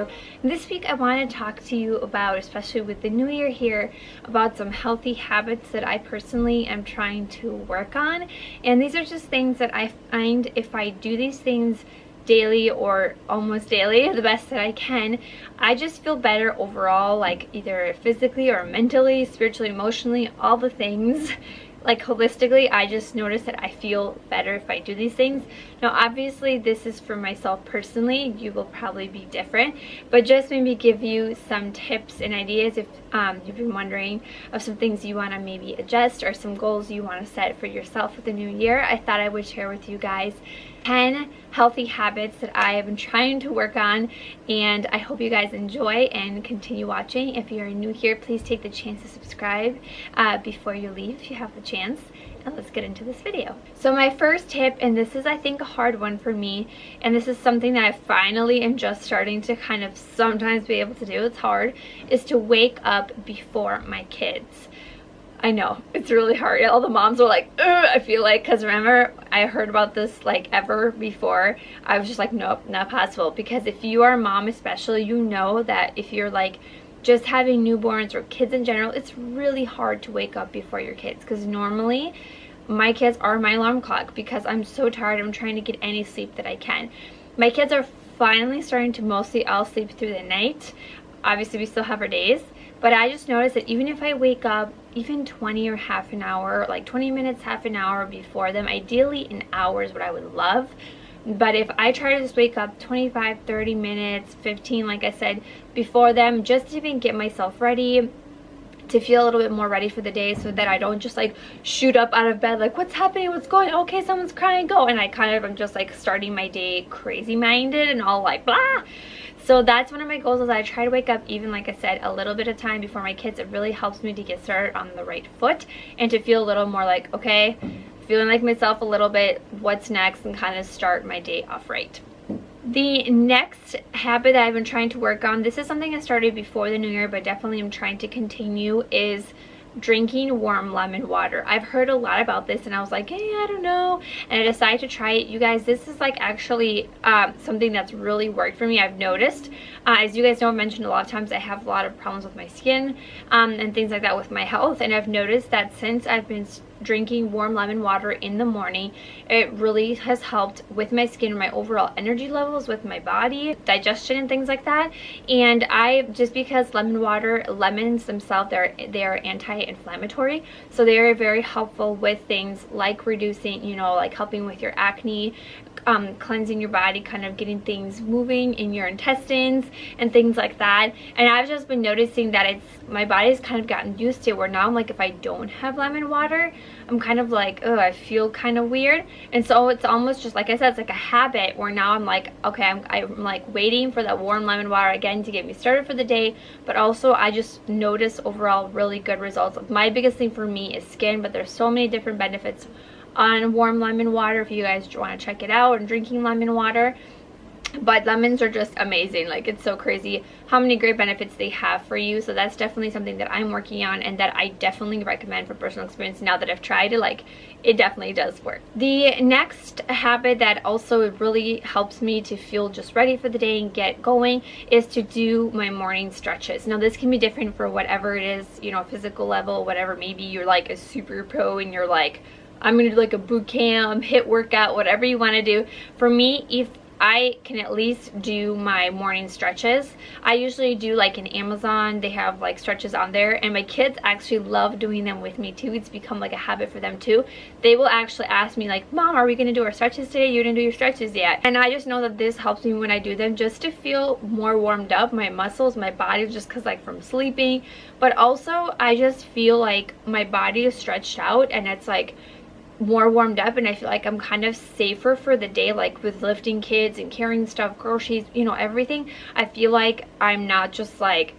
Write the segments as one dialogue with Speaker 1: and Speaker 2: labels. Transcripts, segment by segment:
Speaker 1: episode. This week I want to talk to you about, especially with the new year here, about some healthy habits that I personally am trying to work on. And these are just things that I find if I do these things daily or almost daily, the best that I can, I just feel better overall, like either physically or mentally, spiritually, emotionally, all the things. Like holistically, I just notice that I feel better if I do these things. Now obviously this is for myself personally, you will probably be different, but just maybe give you some tips and ideas if you've been wondering of some things you want to maybe adjust or some goals you want to set for yourself for the new year. I thought I would share with you guys 10 healthy habits that I have been trying to work on, and I hope you guys enjoy and continue watching. If you're new here, please take the chance to subscribe before you leave if you have the chance. And let's get into this video. So my first tip, and this is I think a hard one for me, and this is something that I finally am just starting to kind of sometimes be able to do, it's hard, is to wake up before my kids. I know, it's really hard. All the moms were like, ugh, I feel like, because remember, I heard about this like ever before. I was just like, nope, not possible. Because if you are a mom especially, you know that if you're like just having newborns or kids in general, it's really hard to wake up before your kids. Because normally, my kids are my alarm clock because I'm so tired. I'm trying to get any sleep that I can. My kids are finally starting to mostly all sleep through the night. Obviously, we still have our days. But I just noticed that even if I wake up even 20 or half an hour, like 20 minutes, half an hour before them, ideally an hour is what I would love. But if I try to just wake up 25, 30 minutes, 15, like I said, before them, just to even get myself ready, to feel a little bit more ready for the day so that I don't just like shoot up out of bed like, what's happening, what's going on, okay, someone's crying, go. And I kind of am just like starting my day crazy minded and all like blah. So that's one of my goals, is I try to wake up even, like I said, a little bit of time before my kids. It really helps me to get started on the right foot and to feel a little more like, okay, feeling like myself a little bit, what's next, and kind of start my day off right. The next habit that I've been trying to work on, this is something I started before the new year, but definitely I'm trying to continue, is drinking warm lemon water. I've heard a lot about this and I was like, hey, I don't know, and I decided to try it. You guys, this is like actually something that's really worked for me. I've noticed, as you guys know, I've mentioned a lot of times I have a lot of problems with my skin and things like that with my health, and I've noticed that since I've been drinking warm lemon water in the morning, it really has helped with my skin, my overall energy levels, with my body, digestion and things like that. And I, just because lemons themselves, they're anti-inflammatory, so they are very helpful with things like reducing, you know, like helping with your acne, cleansing your body, kind of getting things moving in your intestines and things like that. And I've just been noticing that my body's kind of gotten used to it, where now I'm like, if I don't have lemon water, I'm kind of like, oh, I feel kind of weird. And so it's almost just, like I said, it's like a habit where now I'm like, okay, I'm like waiting for that warm lemon water again to get me started for the day. But also I just notice overall really good results. My biggest thing for me is skin, but there's so many different benefits on warm lemon water if you guys want to check it out, and drinking lemon water. But lemons are just amazing. Like, it's so crazy how many great benefits they have for you. So that's definitely something that I'm working on and that I definitely recommend for personal experience now that I've tried it. Like, it definitely does work. The next habit that also really helps me to feel just ready for the day and get going is to do my morning stretches. Now this can be different for whatever it is, you know, physical level, whatever. Maybe you're like a super pro and you're like, I'm gonna do like a boot camp, HIIT workout, whatever you want to do. For me, if I can at least do my morning stretches, I usually do like in Amazon, they have like stretches on there, and my kids actually love doing them with me too. It's become like a habit for them too. They will actually ask me like, Mom, are we gonna do our stretches today? You didn't do your stretches yet. And I just know that this helps me when I do them, just to feel more warmed up, my muscles, my body, just because like from sleeping. But also I just feel like my body is stretched out and it's like more warmed up, and I feel like I'm kind of safer for the day, like with lifting kids and carrying stuff, groceries, you know, everything. I feel like I'm not just like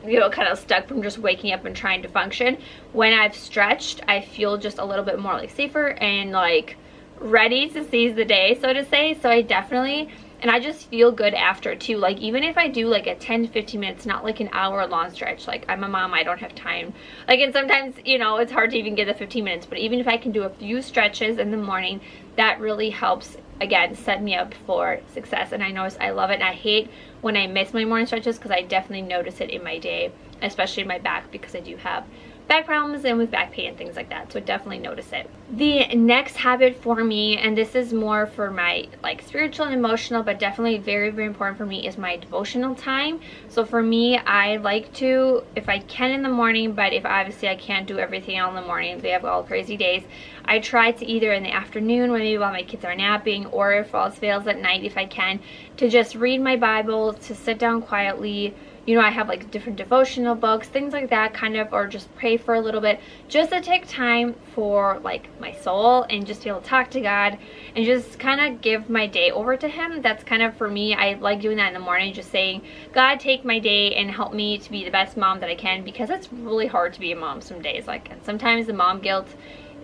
Speaker 1: you know, kind of stuck from just waking up and trying to function. When I've stretched, I feel just a little bit more like safer and like ready to seize the day, so to say. So I definitely and I just feel good after too. Like even if I do like a 10 to 15 minutes, not like an hour long stretch, like I'm a mom, I don't have time, like, and sometimes, you know, it's hard to even get the 15 minutes, but even if I can do a few stretches in the morning, that really helps, again, set me up for success. And I notice I love it, and I hate when I miss my morning stretches because I definitely notice it in my day, especially in my back, because I do have back problems and with back pain and things like that, so definitely notice it. The next habit for me, and this is more for my like spiritual and emotional, but definitely very, very important for me, is my devotional time. So for me, I like to, if I can in the morning, but if obviously I can't do everything all in the morning, we have all crazy days, I try to either in the afternoon, when maybe while my kids are napping, or if all else fails at night, if I can, to just read my Bible, to sit down quietly. You know, I have like different devotional books, things like that, kind of, or just pray for a little bit, just to take time for like my soul and just be able to talk to God and just kind of give my day over to Him. That's kind of, for me, I like doing that in the morning, just saying, God, take my day and help me to be the best mom that I can, because it's really hard to be a mom some days. Like, and sometimes the mom guilt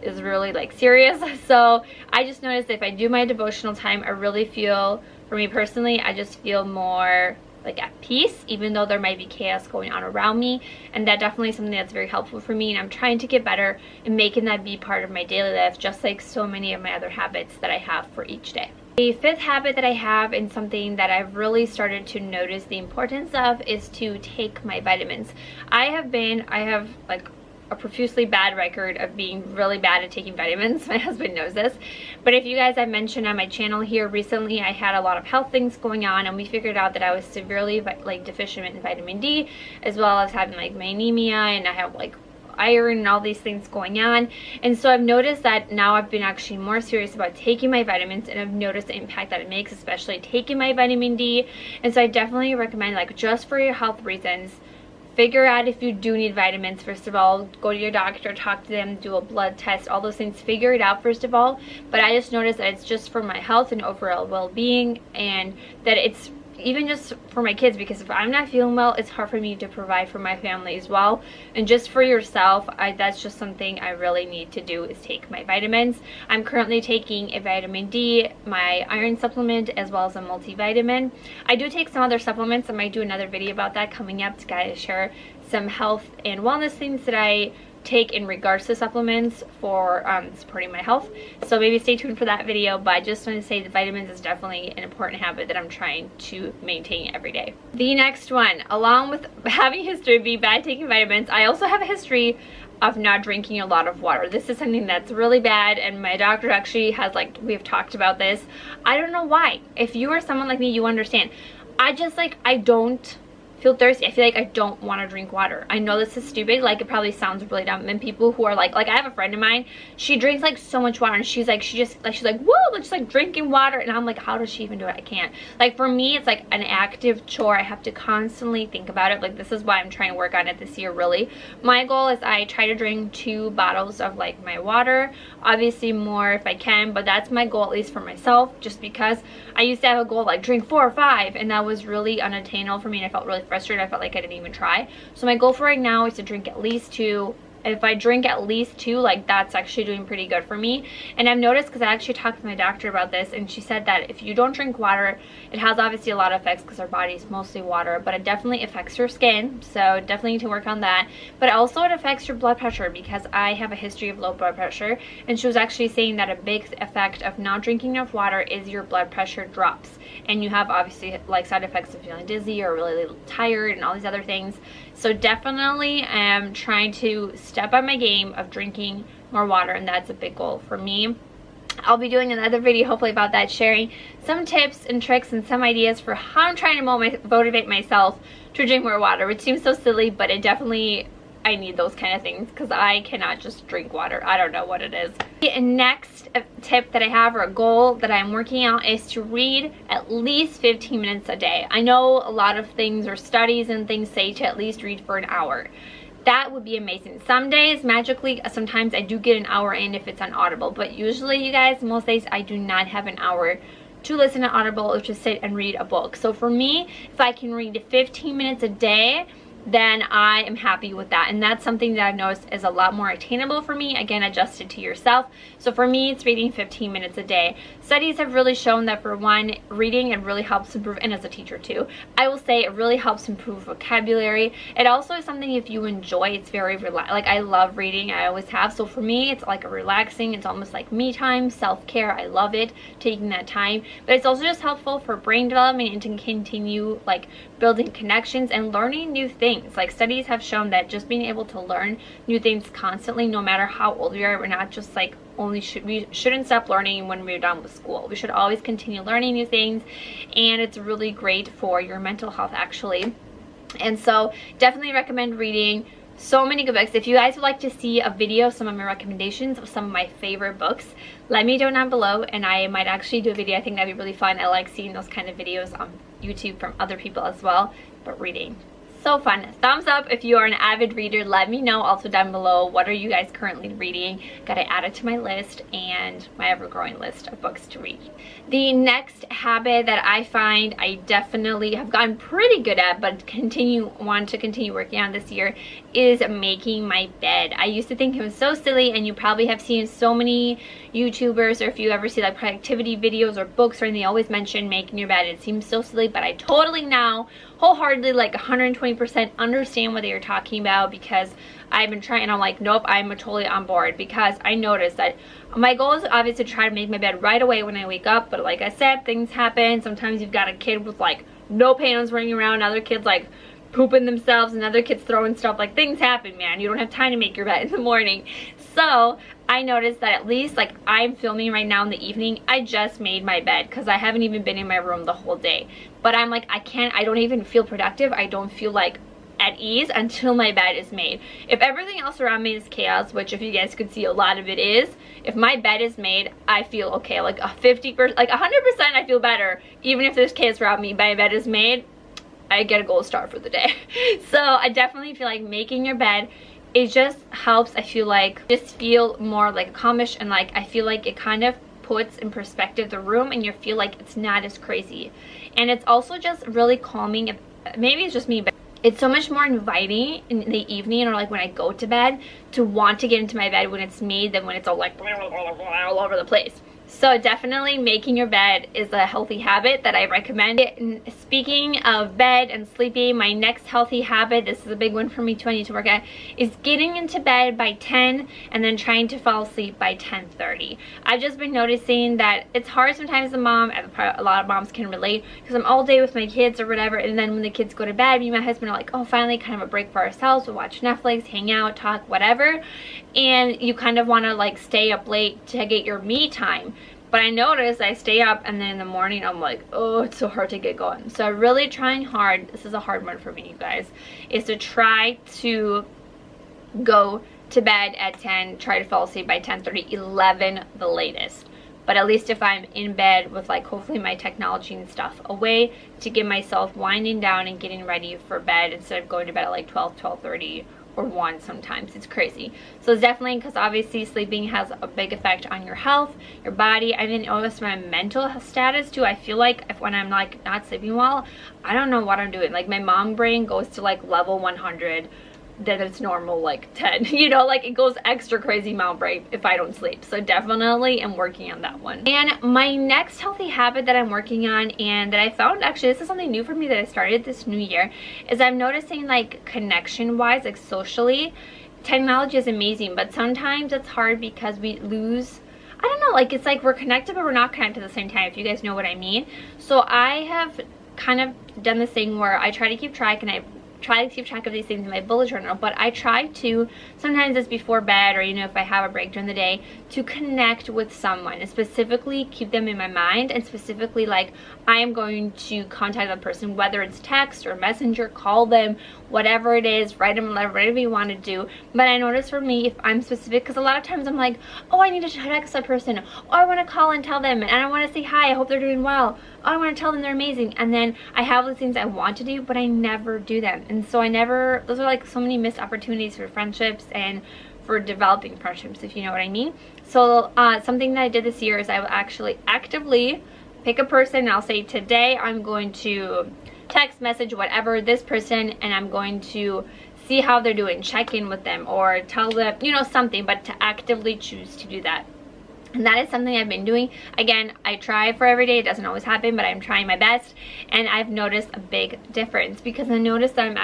Speaker 1: is really like serious. So I just noticed if I do my devotional time, I really feel, for me personally, I just feel more like at peace, even though there might be chaos going on around me. And that definitely is something that's very helpful for me, and I'm trying to get better in making that be part of my daily life, just like so many of my other habits that I have for each day. The fifth habit that I have, and something that I've really started to notice the importance of, is to take my vitamins. I have like a profusely bad record of being really bad at taking vitamins. My husband knows this, but if you guys, I mentioned on my channel here recently, I had a lot of health things going on, and we figured out that I was severely like deficient in vitamin D, as well as having like my anemia, and I have like iron and all these things going on. And so I've noticed that now I've been actually more serious about taking my vitamins, and I've noticed the impact that it makes, especially taking my vitamin D. And so I definitely recommend, like, just for your health reasons, figure out if you do need vitamins. First of all, go to your doctor, talk to them, do a blood test, all those things, figure it out first of all. But I just noticed that it's just for my health and overall well-being, and that it's even just for my kids, because if I'm not feeling well, it's hard for me to provide for my family as well. And just for yourself, that's just something I really need to do, is take my vitamins. I'm currently taking a vitamin D, my iron supplement, as well as a multivitamin. I do take some other supplements. I might do another video about that coming up to kind of share some health and wellness things that I take in regards to supplements for supporting my health. So maybe stay tuned for that video, but I just want to say the vitamins is definitely an important habit that I'm trying to maintain every day. The next one, along with having a history of being bad at taking vitamins, I also have a history of not drinking a lot of water. This is something that's really bad, and my doctor actually has, like, we've talked about this. I don't know why. If you are someone like me, you understand. I don't feel thirsty. I feel like I don't want to drink water. I know this is stupid, like it probably sounds really dumb, and people who are like I have a friend of mine, she drinks like so much water, and she's like whoa, just like drinking water, and I'm like, how does she even do it? I can't. Like, for me, it's like an active chore. I have to constantly think about it. Like, this is why I'm trying to work on it this year. Really, my goal is I try to drink 2 bottles of like my water, obviously more if I can, but that's my goal, at least for myself, just because I used to have a goal like drink 4 or 5, and that was really unattainable for me, and I felt really frustrated. I felt like I didn't even try. So my goal for right now is to drink at least 2. If I drink at least 2, like, that's actually doing pretty good for me. And I've noticed, because I actually talked to my doctor about this, and she said that if you don't drink water, it has obviously a lot of effects, because our body is mostly water, but it definitely affects your skin, so definitely need to work on that. But also it affects your blood pressure, because I have a history of low blood pressure, and she was actually saying that a big effect of not drinking enough water is your blood pressure drops, and you have obviously like side effects of feeling dizzy or really tired and all these other things. So definitely am trying to step up my game of drinking more water, and that's a big goal for me. I'll be doing another video hopefully about that, sharing some tips and tricks and some ideas for how I'm trying to motivate myself to drink more water, which seems so silly, but it definitely, I need those kind of things, because I cannot just drink water. I don't know what it is. The next tip that I have, or a goal that I'm working on, is to read at least 15 minutes a day. I know a lot of things, or studies and things, say to at least read for an hour. That would be amazing. Some days, magically, sometimes I do get an hour in if it's on Audible, but usually, you guys, most days I do not have an hour to listen to Audible or to sit and read a book. So for me, if I can read 15 minutes a day, then I am happy with that. And that's something that I've noticed is a lot more attainable for me. Again, adjusted to yourself. So for me, it's reading 15 minutes a day. Studies have really shown that for one, reading, it really helps improve, and as a teacher too, I will say it really helps improve vocabulary. It also is something if you enjoy, it's very like I love reading, I always have. So for me, it's like a relaxing, it's almost like me time, self-care. I love it, taking that time. But it's also just helpful for brain development and to continue like building connections and learning new things. Like studies have shown that just being able to learn new things constantly, no matter how old we are, we're not just like we shouldn't stop learning when we're done with school. We should always continue learning new things, and it's really great for your mental health actually. And so definitely recommend reading. So many good books. If you guys would like to see a video, some of my recommendations of some of my favorite books, let me know down below, and I might actually do a video. I think that'd be really fun. I like seeing those kind of videos on YouTube from other people as well. But reading, so fun. Thumbs up if you are an avid reader. Let me know also down below, what are you guys currently reading? Gotta add it to my list and my ever-growing list of books to read. The next habit that I find I definitely have gotten pretty good at, but want to continue working on this year, is making my bed. I used to think it was so silly, and you probably have seen so many YouTubers, or if you ever see like productivity videos or books, or they always mention making your bed. It seems so silly, but I totally now wholeheartedly, like 120% understand what they are talking about, because I've been trying, and I'm like, nope, I'm totally on board, because I noticed that my goal is obviously to try to make my bed right away when I wake up, but like I said, things happen. Sometimes you've got a kid with like no pants running around, other kids like pooping themselves, and other kids throwing stuff. Like, things happen, man. You don't have time to make your bed in the morning. So I noticed that at least, like, I'm filming right now in the evening, I just made my bed because I haven't even been in my room the whole day. But I'm like, I don't even feel productive. I don't feel like at ease until my bed is made. If everything else around me is chaos, which if you guys could see, a lot of it is, if my bed is made, I feel okay. Like a 50%, like 100% I feel better. Even if there's chaos around me, my bed is made, I get a gold star for the day. So I definitely feel like making your bed, it just helps, I feel like, just feel more like accomplished, and like I feel like it kind of puts in perspective the room, and you feel like it's not as crazy. And it's also just really calming. Maybe it's just me, but it's so much more inviting in the evening, or like when I go to bed, to want to get into my bed when it's made than when it's all like all over the place. So definitely making your bed is a healthy habit that I recommend. And speaking of bed and sleeping, my next healthy habit, this is a big one for me too, I need to work at, is getting into bed by 10 and then trying to fall asleep by 10:30. I've just been noticing that it's hard sometimes as a mom, and a lot of moms can relate, because I'm all day with my kids or whatever, and then when the kids go to bed, me and my husband are like, oh, finally kind of a break for ourselves. We'll watch Netflix, hang out, talk, whatever. And you kind of want to like stay up late to get your me time. But I notice I stay up, and then in the morning I'm like, oh, it's so hard to get going. So I'm really trying hard, this is a hard one for me, you guys, is to try to go to bed at 10, try to fall asleep by 10:30, 11 the latest. But at least if I'm in bed with like hopefully my technology and stuff away, to get myself winding down and getting ready for bed instead of going to bed at like 12, 12:30 or 1 sometimes. It's crazy. So it's definitely, because obviously sleeping has a big effect on your health, your body. I didn't notice my mental status too. I feel like when I'm like not sleeping well, I don't know what I'm doing. Like my mom brain goes to like level 100, then it's normal like 10, you know, like it goes extra crazy mom brain if I don't sleep. So definitely I'm working on that one. And my next healthy habit that I'm working on, and that I found, actually this is something new for me that I started this new year, is I'm noticing like connection wise, like socially, technology is amazing, but sometimes it's hard because we lose, I don't know, like it's like we're connected but we're not connected at the same time, if you guys know what I mean. So I have kind of done this thing where I try to keep track, and I try to keep track of these things in my bullet journal, but I try to, sometimes it's before bed, or you know, if I have a break during the day, to connect with someone and specifically keep them in my mind, and specifically like I am going to contact that person, whether it's text or messenger, call them, whatever it is, write them a letter, whatever you want to do. But I notice for me, if I'm specific, because a lot of times I'm like, oh, I need to text that person, oh, I want to call and tell them, and I want to say hi, I hope they're doing well, oh, I want to tell them they're amazing, and then I have these things I want to do, but I never do them. And so those are like so many missed opportunities for friendships and for developing friendships, if you know what I mean. So something that I did this year is I will actually actively pick a person, and I'll say, today I'm going to text message, whatever, this person, and I'm going to see how they're doing, check in with them, or tell them, you know, something, but to actively choose to do that. And that is something I've been doing. Again, I try for every day. It doesn't always happen, but I'm trying my best. And I've noticed a big difference because I noticed that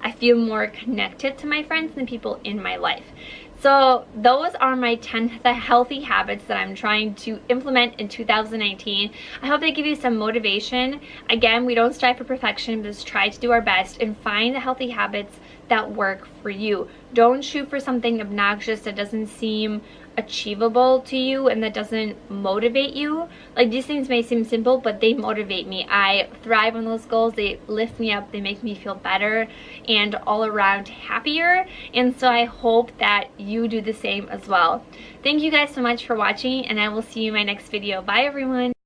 Speaker 1: I feel more connected to my friends and people in my life. So those are my 10 healthy habits that I'm trying to implement in 2019. I hope they give you some motivation. Again, we don't strive for perfection, but just try to do our best and find the healthy habits that work for you. Don't shoot for something obnoxious that doesn't seem achievable to you and that doesn't motivate you. Like, these things may seem simple, but they motivate me. I thrive on those goals. They lift me up, they make me feel better and all around happier. And so I hope that you do the same as well. Thank you guys so much for watching, and I will see you in my next video. Bye everyone.